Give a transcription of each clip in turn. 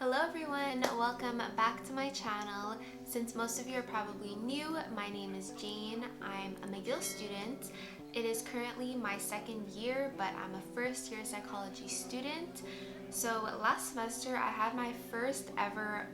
Hello everyone, welcome back to my channel. Since most of you are probably new, my name is Jane. I'm a McGill student. It is currently my second year, but I'm a first year psychology student. So last semester I had my first ever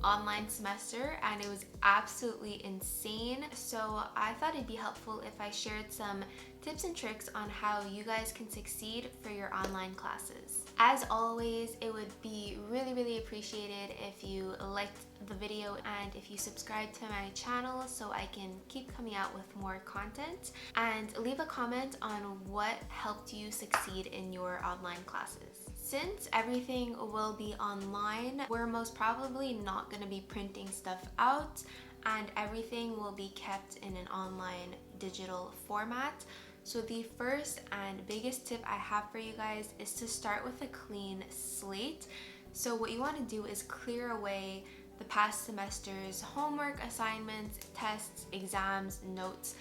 online semester and it was absolutely insane. So I thought it'd be helpful if I shared some tips and tricks on how you guys can succeed for your online classes. As always, it would be really appreciated if you liked the video and if you subscribe to my channel so I can keep coming out with more content, and leave a comment on what helped you succeed in your online classes. Since everything will be online, we're most probably not going to be printing stuff out and everything will be kept in an online digital format. So the first and biggest tip I have for you guys is to start with a clean slate. So what you want to do is clear away the past semester's homework, assignments, tests, exams, notes.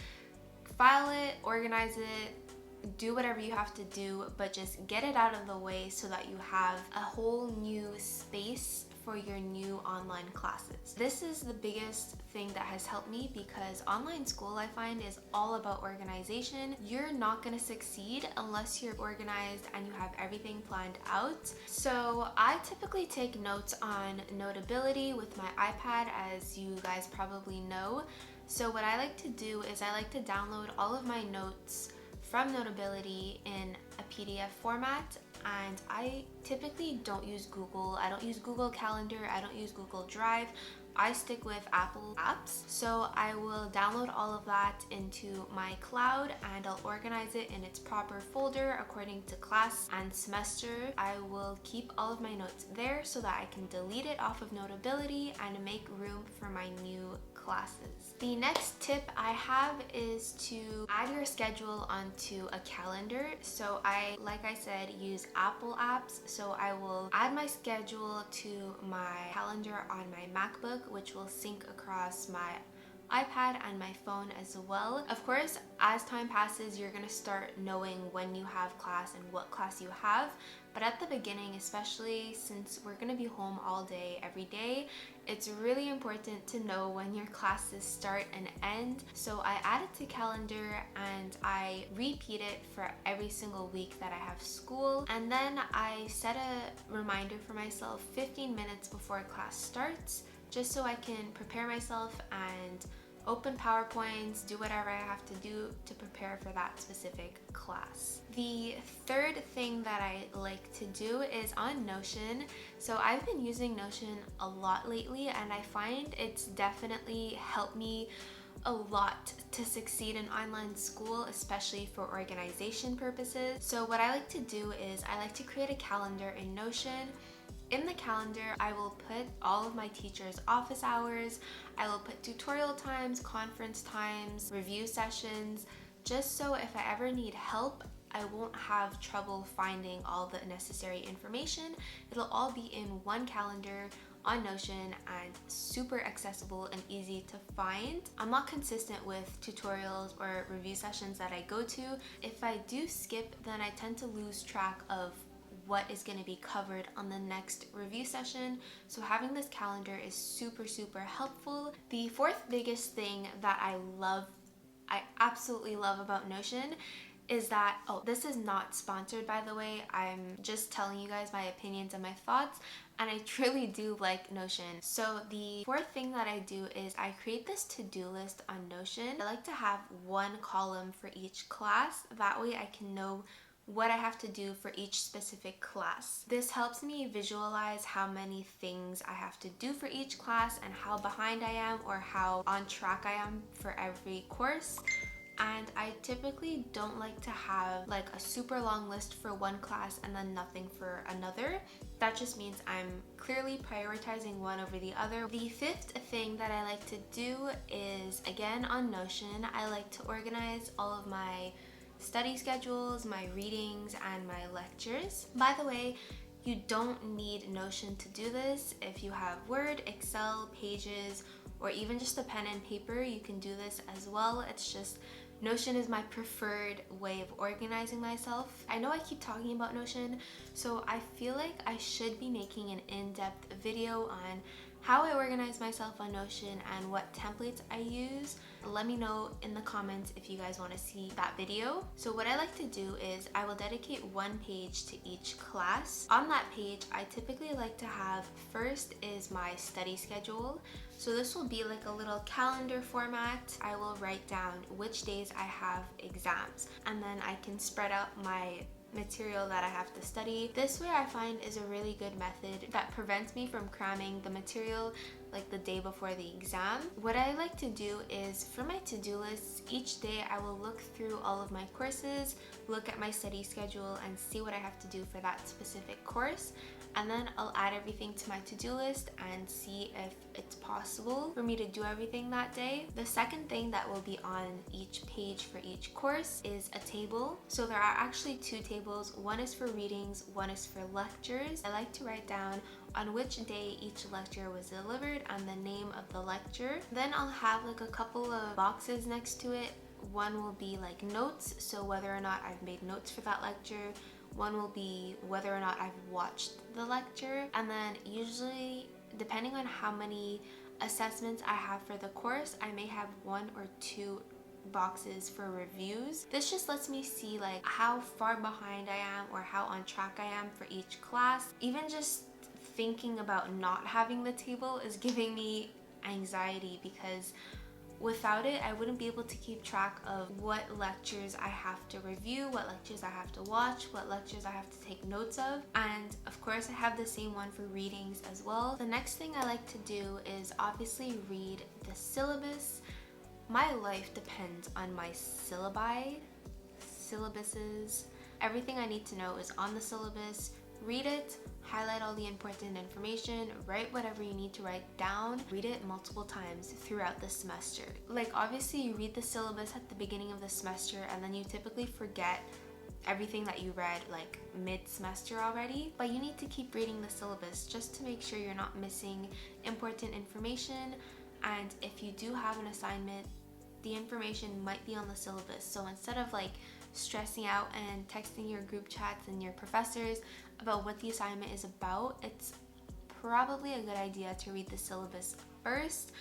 File it, organize it, do whatever you have to do, but just get it out of the way so that you have a whole new space for your new online classes. This is the biggest thing that has helped me because online school, I find, is all about organization. You're not going to succeed unless you're organized and you have everything planned out. So I typically take notes on Notability with my iPad, as you guys probably know. So what I like to do is I like to download all of my notes from Notability in a PDF format, and I typically don't use Google. I don't use Google Calendar, I don't use Google Drive. I stick with Apple apps. So I will download all of that into my cloud and I'll organize it in its proper folder according to class and semester. I will keep all of my notes there so that I can delete it off of Notability and make room for my new classes. The next tip I have is to add your schedule onto a calendar. So like I said, use Apple apps. So I will add my schedule to my calendar on my MacBook, which will sync across my iPad and my phone as well. Of course, as time passes, you're gonna start knowing when you have class and what class you have. But at the beginning, especially since we're gonna be home all day, every day, it's really important to know when your classes start and end. So I add it to calendar and I repeat it for every single week that I have school. And then I set a reminder for myself 15 minutes before class starts, just so I can prepare myself and open PowerPoints, do whatever I have to do to prepare for that specific class. The third thing that I like to do is on Notion. So I've been using Notion a lot lately and I find it's definitely helped me a lot to succeed in online school, especially for organization purposes. So what I like to do is I like to create a calendar in Notion. In the calendar, I will put all of my teachers' office hours, I will put tutorial times, conference times, review sessions, just so if I ever need help, I won't have trouble finding all the necessary information. It'll all be in one calendar on Notion and super accessible and easy to find. I'm not consistent with tutorials or review sessions that I go to. If I do skip, then I tend to lose track of what is going to be covered on the next review session. So having this calendar is super helpful. The fourth biggest thing that I absolutely love about Notion is that, this is not sponsored by the way, I'm just telling you guys my opinions and my thoughts, and I truly do like Notion. So the fourth thing that I do is I create this to-do list on Notion. I like to have one column for each class, that way I can know what I have to do for each specific class. This helps me visualize how many things I have to do for each class and how behind I am or how on track I am for every course. And I typically don't like to have like a super long list for one class and then nothing for another. That just means I'm clearly prioritizing one over the other. The fifth thing that I like to do is, again on Notion, I like to organize all of my study schedules, my readings, and my lectures. By the way, you don't need Notion to do this. If you have Word, Excel, Pages, or even just a pen and paper, you can do this as well. It's just Notion is my preferred way of organizing myself. I know I keep talking about Notion, so I feel like I should be making an in-depth video on how I organize myself on Notion and what templates I use. Let me know in the comments if you guys want to see that video. So what I like to do is I will dedicate one page to each class. On that page, I typically like to have, first is my study schedule. So this will be like a little calendar format. I will write down which days I have exams, and then I can spread out my material that I have to study. This way I find is a really good method that prevents me from cramming the material like the day before the exam. What I like to do is for my to-do lists, each day I will look through all of my courses, look at my study schedule and see what I have to do for that specific course. And then I'll add everything to my to-do list and see if it's possible for me to do everything that day. The second thing that will be on each page for each course is a table. So there are actually two tables. One is for readings, one is for lectures. I like to write down on which day each lecture was delivered and the name of the lecture. Then I'll have like a couple of boxes next to it. One will be like notes, so whether or not I've made notes for that lecture. One will be whether or not I've watched the lecture, and then usually depending on how many assessments I have for the course, I may have one or two boxes for reviews. This just lets me see like how far behind I am or how on track I am for each class. Even just thinking about not having the table is giving me anxiety, because without it, I wouldn't be able to keep track of what lectures I have to review, what lectures I have to watch, what lectures I have to take notes of. And of course, I have the same one for readings as well. The next thing I like to do is obviously read the syllabus. My life depends on my syllabuses. Everything I need to know is on the syllabus. Read it, highlight all the important information, write whatever you need to write down, read it multiple times throughout the semester. Like obviously you read the syllabus at the beginning of the semester and then you typically forget everything that you read like mid-semester already, but you need to keep reading the syllabus just to make sure you're not missing important information. And if you do have an assignment, the information might be on the syllabus. So instead of like stressing out and texting your group chats and your professors about what the assignment is about, it's probably a good idea to read the syllabus first,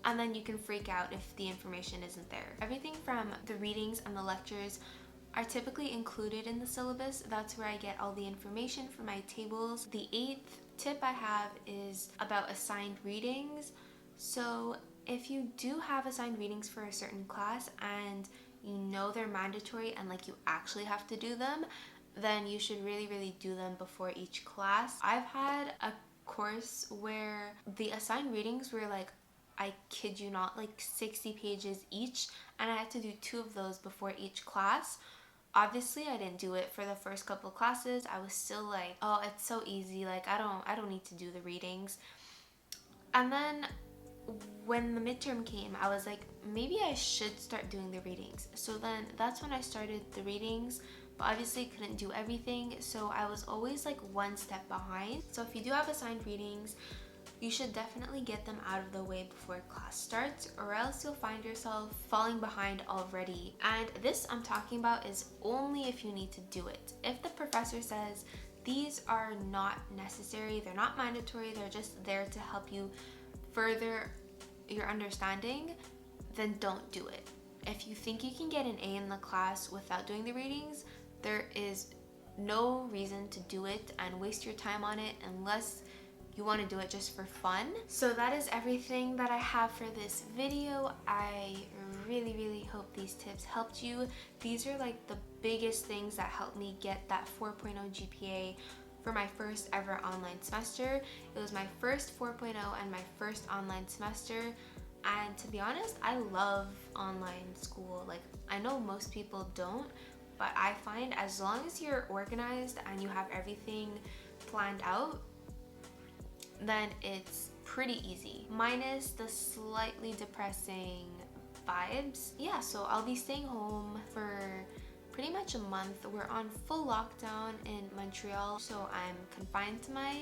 and then you can freak out if the information isn't there. Everything from the readings and the lectures are typically included in the syllabus. That's where I get all the information for my tables. The 8th tip I have is about assigned readings. So if you do have assigned readings for a certain class and you know they're mandatory and like you actually have to do them, then you should really do them before each class. I've had a course where the assigned readings were like, I kid you not, like 60 pages each, and I had to do 2 of those before each class. Obviously I didn't do it for the first couple classes. I was still like, oh, it's so easy, like I don't need to do the readings. And then when the midterm came, I was like, maybe I should start doing the readings. So then that's when I started the readings, but obviously couldn't do everything, so I was always like one step behind. So if you do have assigned readings, you should definitely get them out of the way before class starts, or else you'll find yourself falling behind already. And this I'm talking about is only if you need to do it. If the professor says these are not necessary, they're not mandatory, they're just there to help you further your understanding, then don't do it. If you think you can get an A in the class without doing the readings, there is no reason to do it and waste your time on it unless you want to do it just for fun. So that is everything that I have for this video. I really hope these tips helped you. These are like the biggest things that helped me get that 4.0 GPA for my first ever online semester. It was my first 4.0 and my first online semester, and to be honest, I love online school. Like, I know most people don't, but I find as long as you're organized and you have everything planned out, then it's pretty easy, minus the slightly depressing vibes. Yeah, so I'll be staying home for pretty much a month. We're on full lockdown in Montreal, so I'm confined to my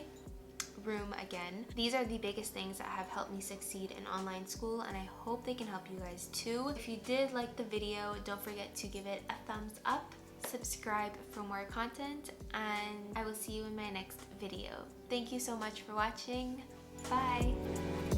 room again. These are the biggest things that have helped me succeed in online school, and I hope they can help you guys too. If you did like the video, don't forget to give it a thumbs up, subscribe for more content, and I will see you in my next video. Thank you so much for watching. Bye!